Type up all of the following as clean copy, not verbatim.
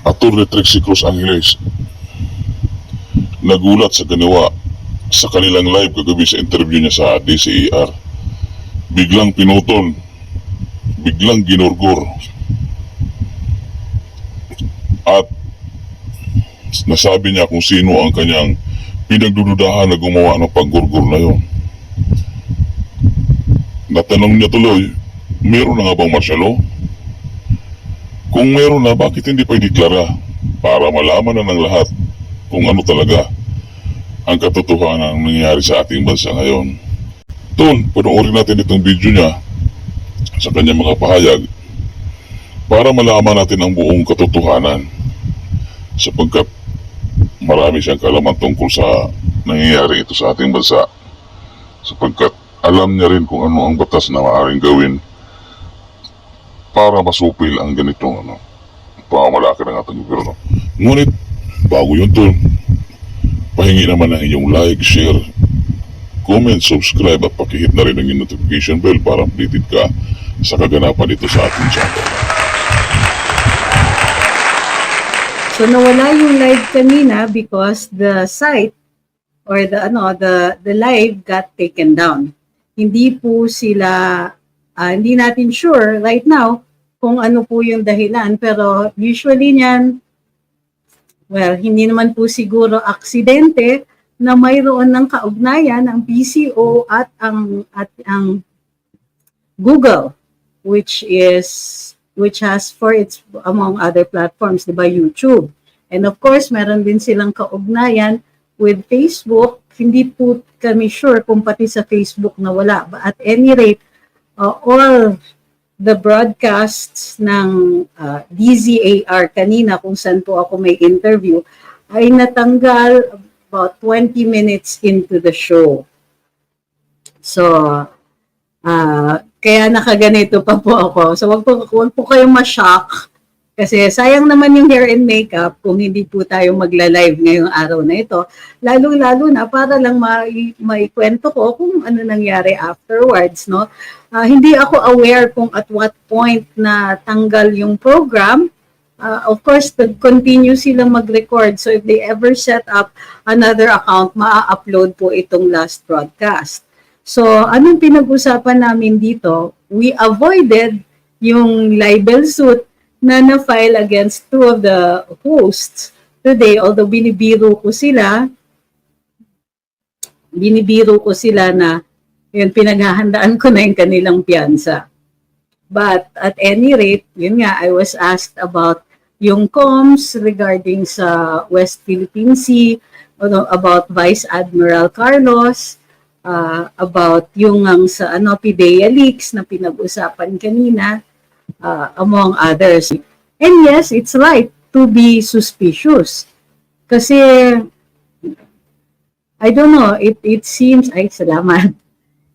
Atty. Trixie Cruz Angeles nagulat sa ginawa sa kanilang live kagabi sa interview niya sa DCER. Biglang pinutol, biglang ginurgur, at nasabi niya kung sino ang kanyang pinagdududahan na gumawa ng paggurgur na yon. Natanong niya tuloy, meron na nga bang martial law? Kung meron na, bakit hindi pa ideklara para malaman na ng lahat kung ano talaga ang katotohanan ng nangyayari sa ating bansa ngayon? Tol, panoorin natin itong video niya sa kanyang mga pahayag para malaman natin ang buong katotohanan, sapagkat marami siyang kaalaman tungkol sa nangyayari ito sa ating bansa, sapagkat alam niya rin kung ano ang batas na maaaring gawin para masupil ang ganitong pamamalaki ng ating gobyerno. Ngunit bago yun, Tol, pahingi naman ang inyong like, share, comment, subscribe at pakihit na rin ang inyong notification bell para updated ka sa kaganapan dito sa ating channel. So nawala yung live kanina because the site or the live got taken down. Hindi po sila hindi natin sure right now kung ano po yung dahilan, pero usually niyan, well, hindi naman po siguro aksidente na mayroon ng kaugnayan ang PCO at ang Google, which has for its, among other platforms, diba, YouTube. And of course, meron din silang kaugnayan with Facebook. Hindi po kami sure kung pati sa Facebook na wala. But at any rate, all the broadcasts ng DZAR kanina, kung saan po ako may interview, ay natanggal about 20 minutes into the show. So, kaya nakaganito pa po ako. So, wag po kayong ma-shock. Kasi sayang naman yung hair and makeup kung hindi po tayo magla-live ngayong araw na ito. Lalo-lalo na para lang maikwento ko kung ano nangyari afterwards, no? Hindi ako aware kung at what point na tanggal yung program. Of course, continue silang mag-record. So if they ever set up another account, maa-upload po itong last broadcast. So anong pinag-usapan namin dito? We avoided yung libel suit na na-file against two of the hosts today, although binibiro ko sila na yun, pinaghahandaan ko na yung kanilang piyansa. But at any rate, yun nga, I was asked about yung comms regarding sa West Philippine Sea, about Vice Admiral Carlos, about yung sa PIDEA leaks na pinag-usapan kanina, among others. And yes, it's right to be suspicious. Kasi, I don't know, it seems, salamat.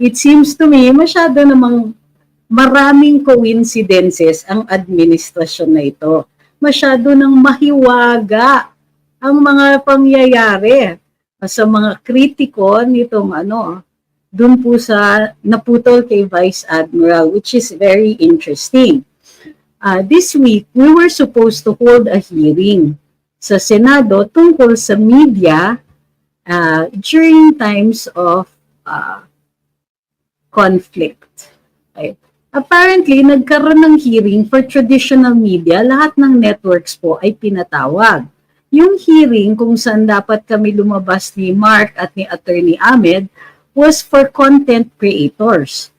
It seems to me, masyado namang maraming coincidences ang administrasyon na ito. Masyado nang mahiwaga ang mga pangyayari sa mga kritiko nitong dun po sa naputol kay Vice Admiral, which is very interesting. This week, we were supposed to hold a hearing sa Senado tungkol sa media during times of conflict. Okay. Apparently, nagkaroon ng hearing for traditional media. Lahat ng networks po ay pinatawag. Yung hearing kung saan dapat kami lumabas ni Mark at ni Attorney Ahmed was for content creators.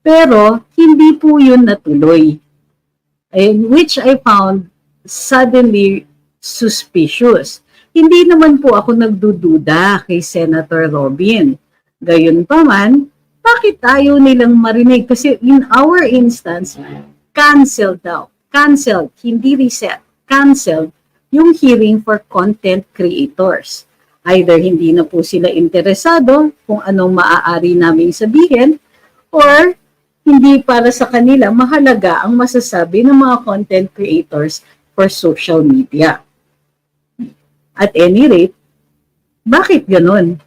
Pero, hindi po yun natuloy. Which I found suddenly suspicious. Hindi naman po ako nagdududa kay Senator Robin. Gayunpaman, bakit ayaw nilang marinig? Kasi in our instance, canceled daw. Canceled, hindi reset. Canceled yung hearing for content creators. Either hindi na po sila interesado kung anong maaari naming sabihin, or hindi para sa kanila mahalaga ang masasabi ng mga content creators for social media. At any rate, bakit ganun?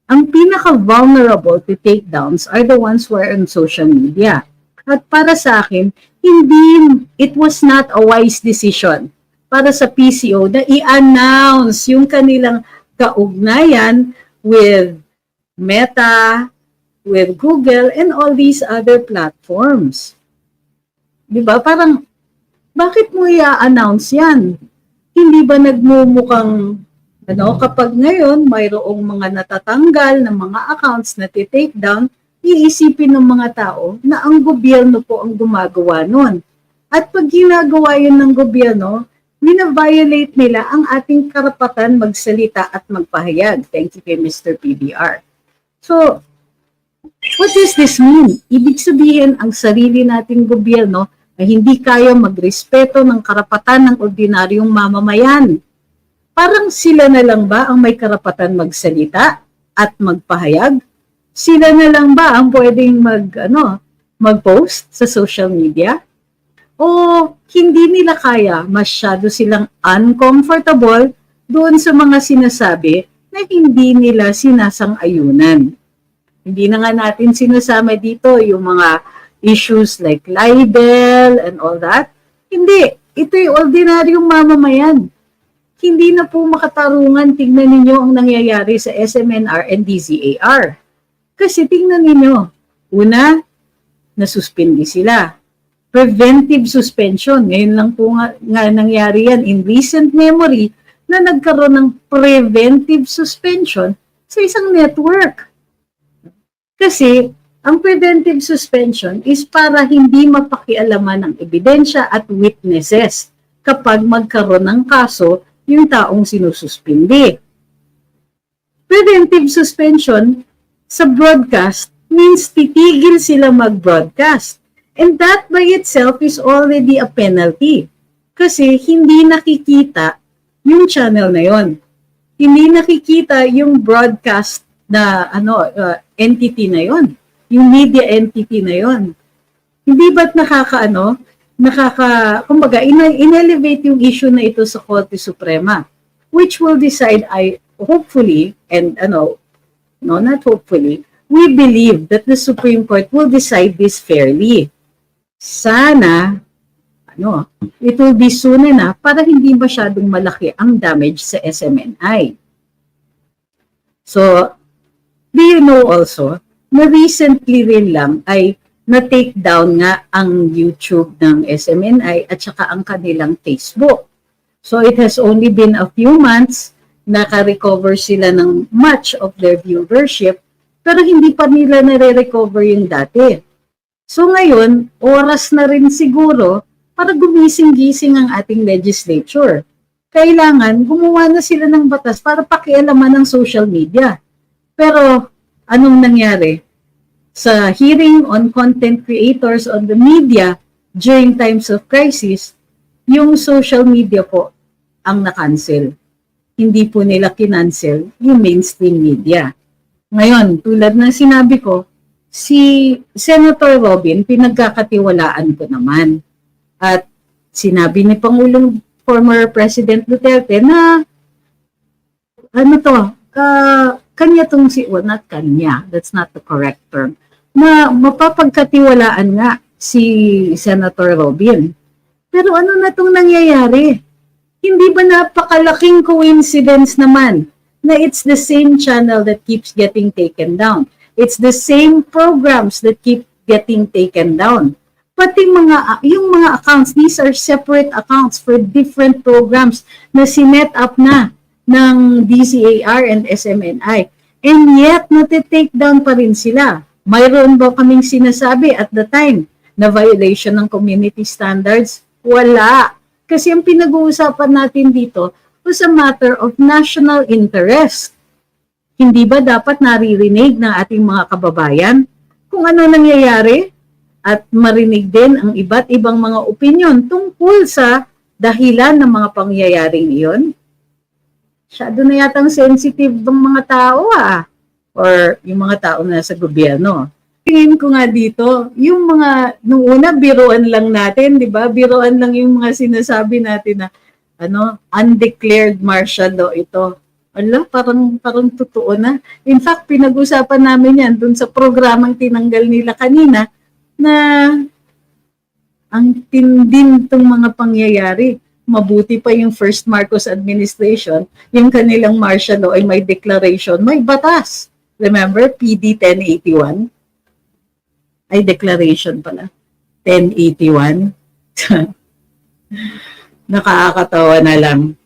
Ang pinaka-vulnerable to takedowns are the ones who are on social media. At para sa akin, it was not a wise decision para sa PCO na i-announce yung kanilang kaugnayan with Meta, with Google, and all these other platforms. Di ba? Parang, bakit mo i-announce yan? Hindi ba nagmumukhang, kapag ngayon mayroong mga natatanggal ng mga accounts na take down, iisipin ng mga tao na ang gobyerno po ang gumagawa nun. At pag ginagawa yun ng gobyerno, mina-violate nila ang ating karapatan magsalita at magpahayag. Thank you kay Mr. PBR. So, what does this mean? Ibig sabihin, ang sarili nating gobyerno ay hindi kaya magrespeto ng karapatan ng ordinaryong mamamayan. Parang sila na lang ba ang may karapatan magsalita at magpahayag? Sila na lang ba ang pwedeng mag-post sa social media? O hindi nila kaya, masyado silang uncomfortable doon sa mga sinasabi na hindi nila sinasang-ayunan. Hindi na nga natin sinasama dito yung mga issues like libel and all that. Hindi. Ito'y ordinaryong mamamayan. Hindi na po makatarungan. Tingnan ninyo ang nangyayari sa SMNR and DZAR. Kasi tingnan ninyo, una, nasuspindi sila. Preventive suspension. Ngayon lang po nga nangyari yan in recent memory na nagkaroon ng preventive suspension sa isang network. Kasi ang preventive suspension is para hindi mapakialaman ng ebidensya at witnesses kapag magkaroon ng kaso yung taong sinususpindi. Preventive suspension sa broadcast means titigil sila mag-broadcast. And that by itself is already a penalty. Kasi hindi nakikita yung channel na yon. Hindi nakikita yung broadcast na entity na yon. Yung media entity na yon. Hindi ba't kumbaga, in-elevate yung issue na ito sa Korte Suprema, which will decide, hopefully, and not hopefully, we believe that the Supreme Court will decide this fairly. Sana, it will be soon enough para hindi masyadong malaki ang damage sa SMNI. So, do you know also, na recently rin lang ay na-take down nga ang YouTube ng SMNI at saka ang kanilang Facebook. So, it has only been a few months, naka-recover sila ng much of their viewership, pero hindi pa nila nare-recover yung dati. So ngayon, oras na rin siguro para gumising-gising ang ating legislature. Kailangan gumawa na sila ng batas para pakialaman ng social media. Pero anong nangyari? Sa hearing on content creators on the media during times of crisis, yung social media po ang na-cancel. Hindi po nila kinancel yung mainstream media. Ngayon, tulad ng sinabi ko, si Senator Robin, pinagkakatiwalaan ko naman. At sinabi ni Pangulong former President Duterte na kanya tong not kanya, that's not the correct term, na mapapagkatiwalaan nga si Senator Robin. Pero ano na tong nangyayari? Hindi ba napakalaking coincidence naman na it's the same channel that keeps getting taken down? It's the same programs that keep getting taken down. Pati yung mga accounts, these are separate accounts for different programs na sinet up na ng DZAR and SMNI. And yet, nati-take down pa rin sila. Mayroon ba kaming sinasabi at the time na violation ng community standards? Wala. Kasi ang pinag-uusapan natin dito was a matter of national interest. Hindi ba dapat naririnig ng ating mga kababayan kung ano nangyayari at marinig din ang iba't ibang mga opinyon tungkol sa dahilan ng mga pangyayaring iyon? Masyado na yatang sensitive ng mga tao or yung mga tao na sa gobyerno. Tingin ko nga dito, yung mga, nung una, biruan lang natin, di ba? Biruan lang yung mga sinasabi natin na, undeclared martial law ito. Ala, parang totoo na. In fact, pinag-usapan namin yan dun sa programang tinanggal nila kanina na ang tindin itong mga pangyayari. Mabuti pa yung first Marcos administration, yung kanilang martial law ay may declaration, may batas. Remember, PD 1081? Ay, declaration pala. 1081. Nakakatawa na lang.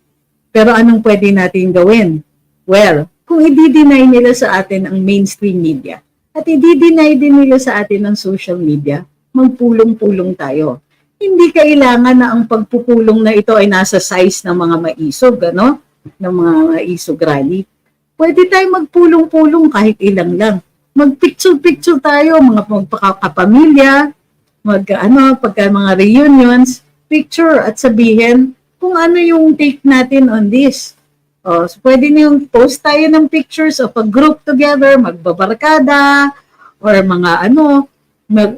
Pero anong pwede natin gawin? Well, kung i-deny nila sa atin ang mainstream media at i-deny din nila sa atin ang social media, magpulong-pulong tayo. Hindi kailangan na ang pagpupulong na ito ay nasa size ng mga maisog, ano? Ng mga maisog rally. Pwede tayo magpulong-pulong kahit ilang lang. Mag-picture-picture tayo, mga magpakapamilya, pagka mga reunions, picture at sabihin kung ano yung take natin on this. So pwede niyong post tayo ng pictures of a group together, magbabarkada, or mga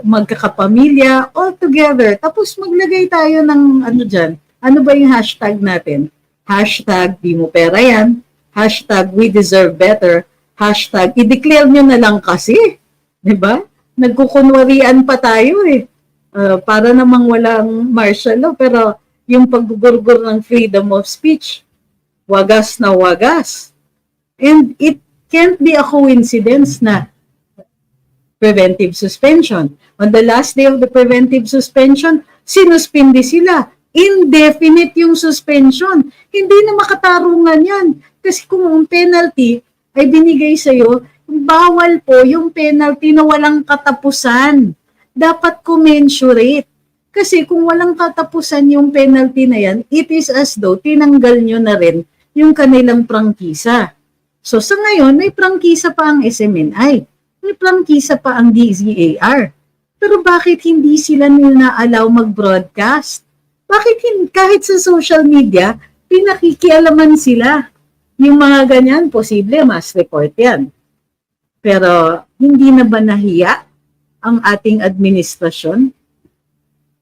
magkakapamilya, all together. Tapos maglagay tayo ng dyan. Ano ba yung hashtag natin? Hashtag di mo pera yan. Hashtag we deserve better. Hashtag i-declare nyo na lang kasi. Diba? Nagkukunwarian pa tayo eh. Para namang walang martial law. Pero yung paggugurgur ng freedom of speech, wagas na wagas. And it can't be a coincidence na preventive suspension. On the last day of the preventive suspension, sinuspindi sila. Indefinite yung suspension. Hindi na makatarungan yan. Kasi kung ang penalty ay binigay sa'yo, bawal po yung penalty na walang katapusan. Dapat commensurate. Kasi kung walang katapusan yung penalty na yan, it is as though tinanggal nyo na rin yung kanilang prangkisa. So sa ngayon, may prangkisa pa ang SMNI. May prangkisa pa ang DZAR. Pero bakit hindi sila nila-allow mag-broadcast? Bakit kahit sa social media, pinakikialaman sila? Yung mga ganyan, posible, mas report yan. Pero hindi na ba nahiya ang ating administrasyon?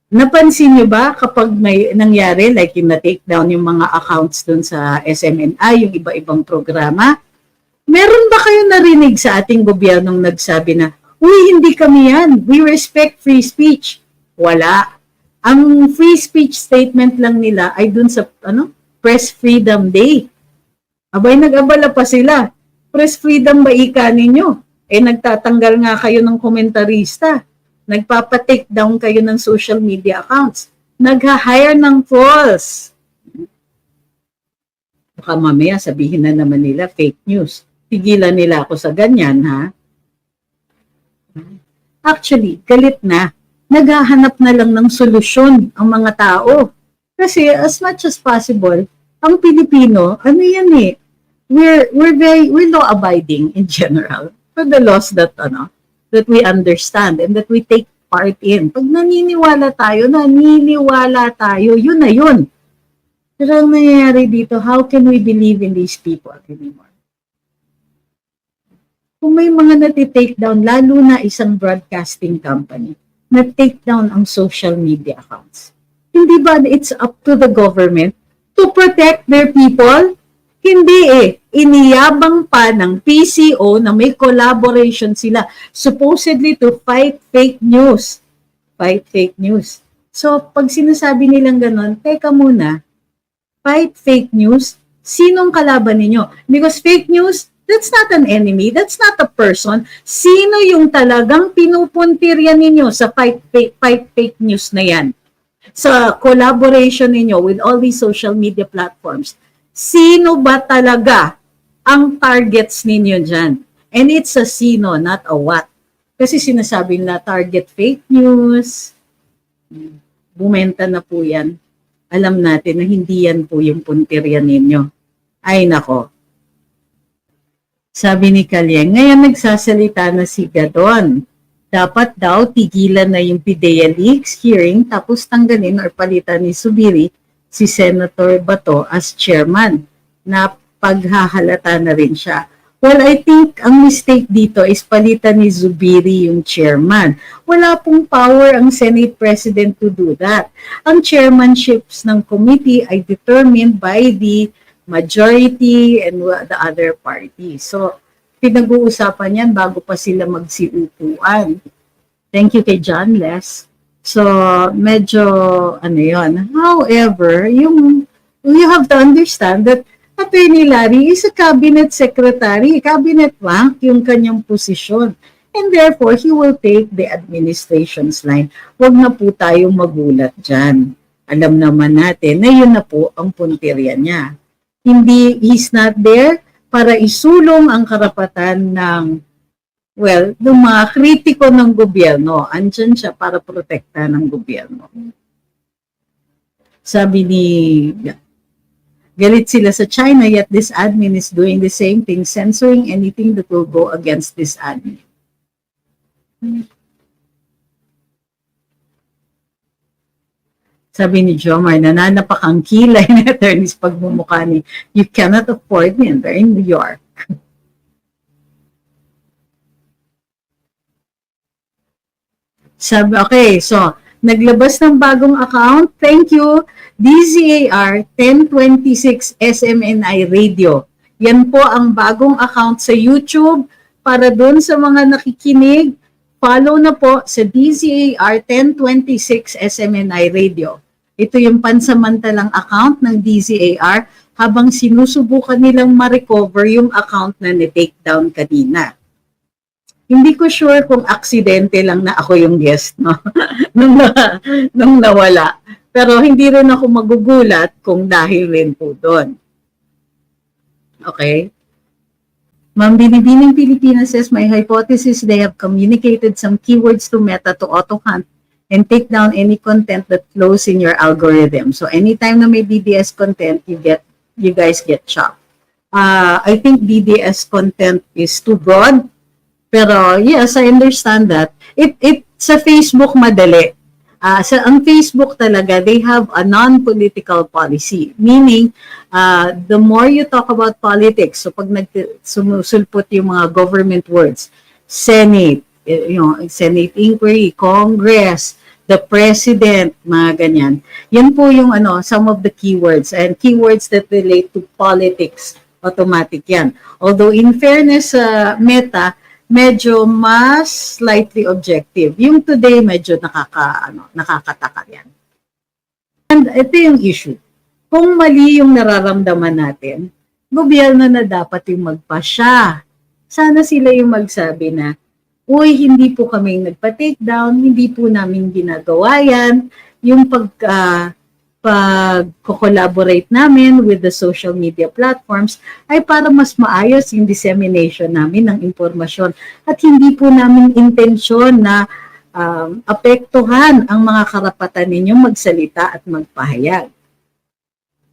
Napansin nyo ba kapag may nangyari, like yung na-take down yung mga accounts dun sa SMNI, yung iba-ibang programa, meron ba kayo narinig sa ating gobyernong nagsabi na, uy, hindi kami yan, we respect free speech? Wala. Ang free speech statement lang nila ay dun sa Press Freedom Day. Abay, nag-abala pa sila. Press freedom ba ika ninyo? Nagtatanggal nga kayo ng komentarista. Nagpapa-take down kayo ng social media accounts. Nag-hire ng trolls. Baka mamaya sabihin na naman nila fake news. Tigilan nila ako sa ganyan, ha? Actually, galit na. Naghahanap na lang ng solusyon ang mga tao. Kasi as much as possible, ang Pilipino, we're law-abiding in general. For the laws that we understand and that we take part in. Pag naniniwala tayo, yun na yun. Pero ang nangyayari dito, how can we believe in these people anymore? Kung may mga nati-take down, lalo na isang broadcasting company, na-take down ang social media accounts. Hindi ba it's up to the government to protect their people? Hindi iniyabang pa ng PCO na may collaboration sila supposedly to fight fake news. Fight fake news. So, pag sinasabi nilang ganon, teka muna, fight fake news, sinong kalaban ninyo? Because fake news, that's not an enemy, that's not a person. Sino yung talagang pinupuntirya ninyo sa fight fake news na yan? Sa collaboration ninyo with all these social media platforms, sino ba talaga ang targets ninyo dyan? And it's a sino, not a what. Kasi sinasabi na target fake news, bumenta na po yan. Alam natin na hindi yan po yung puntirya ninyo. Ay nako. Sabi ni Kalyeng, ngayon nagsasalita na si Gadon. Dapat daw tigilan na yung PIDEA Leaks hearing tapos tanggalin or palitan ni Zubiri si Senator Bato as chairman na paghahalata na rin siya. Well, I think ang mistake dito is palitan ni Zubiri yung chairman. Wala pong power ang Senate President to do that. Ang chairmanships ng committee ay determined by the majority and the other parties. So, pinag-uusapan yan bago pa sila magsiupuan. Thank you kay John Les. So, medyo, ano yun. However, you have to understand that Attorney Larry is a cabinet secretary, cabinet rank yung kanyang posisyon. And therefore, he will take the administration's line. Huwag na po tayong magulat dyan. Alam naman natin na yun na po ang punteriya niya. He's not there para isulong ang karapatan ng ng mga kritiko ng gobyerno. Andyan siya para protekta ng gobyerno. Sabi ni, galit sila sa China, yet this admin is doing the same thing, censoring anything that will go against this admin. Sabi ni Jomar, nananapak ang kilay ni attorneys pagmumukha ni, you cannot afford me, and they're in New York. Sabi, okay, so, naglabas ng bagong account. Thank you, DZAR 1026 SMNI Radio. Yan po ang bagong account sa YouTube. Para dun sa mga nakikinig, follow na po sa DZAR 1026 SMNI Radio. Ito yung pansamantalang account ng DZAR habang sinusubukan nilang ma-recover yung account na ni-take down kanina. Hindi ko sure kung aksidente lang na ako yung guest, no? nung nawala. Pero hindi rin ako magugulat kung dahil rin po doon. Okay? Ma'am Binibining Pilipinas says, my hypothesis, they have communicated some keywords to Meta to auto-hunt and take down any content that flows in your algorithm. So anytime na may BDS content, you guys get chopped. I think BDS content is too broad. Pero yes, I understand that. Sa Facebook madali. Ang Facebook talaga, they have a non-political policy. Meaning, the more you talk about politics, so pag sumusulpot yung mga government words, Senate, Senate inquiry, Congress, the President, mga ganyan. Yan po yung some of the keywords. And keywords that relate to politics, automatic yan. Although in fairness, Meta, medyo mas slightly objective. Yung today, medyo nakakataka yan. And ito yung issue. Kung mali yung nararamdaman natin, gobyerno na dapat yung magpasya. Sana sila yung magsabi na, uy, hindi po kami nagpa-take down, hindi po namin ginagawa yan. Yung pag-collaborate namin with the social media platforms ay para mas maayos yung dissemination namin ng impormasyon at hindi po namin intensyon na apektuhan ang mga karapatan ninyong magsalita at magpahayag.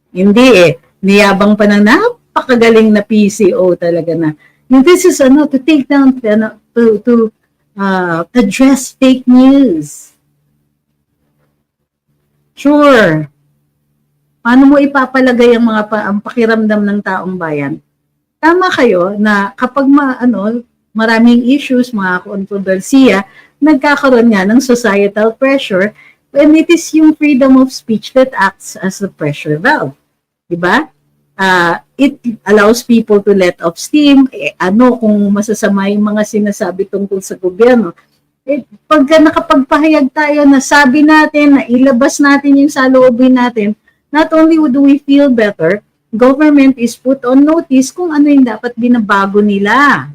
Hindi niyabang pa ng napakagaling na PCO talaga na this is to take down, to address fake news. Sure. Paano mo ipapalagay ang pakiramdam ng taong bayan? Tama kayo na kapag maraming issues, mga kontrobersiya, nagkakaroon nga ng societal pressure, and it is yung freedom of speech that acts as the pressure valve. Diba? It allows people to let off steam. Kung masasama yung mga sinasabi tungkol sa gobyerno, pagka nakapagpahayag tayo na sabi natin, na ilabas natin yung saloobin natin, not only do we feel better, government is put on notice kung ano yung dapat binabago nila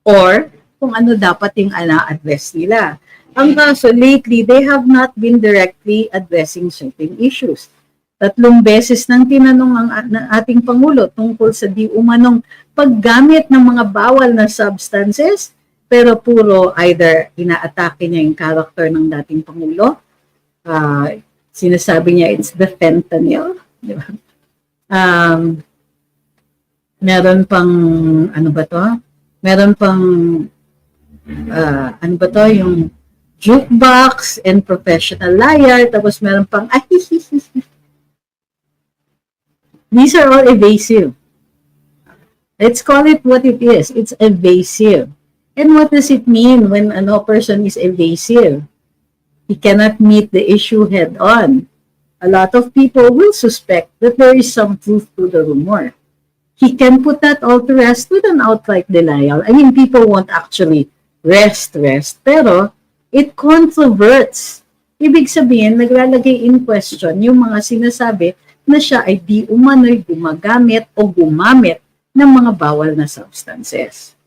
or kung ano dapat yung ana-address nila. Ang kaso, lately, they have not been directly addressing certain issues. 3 beses nang tinanong ang ating Pangulo tungkol sa di umanong paggamit ng mga bawal na substances, pero puro either inaatake niya yung character ng dating Pangulo, sinasabi niya it's the fentanyl, di ba? Meron pang yung jukebox and professional liar, tapos meron pang these are all evasive. Let's call it what it is. It's evasive. And what does it mean when a person is evasive? He cannot meet the issue head on. A lot of people will suspect that there is some truth to the rumor. He can put that all to rest with an outright denial. I mean, people won't actually rest, pero it controverts Ibig sabihin, naglalagay in question yung mga sinasabi na siya ay di umano'y gumagamit o gumamit ng mga bawal na substances.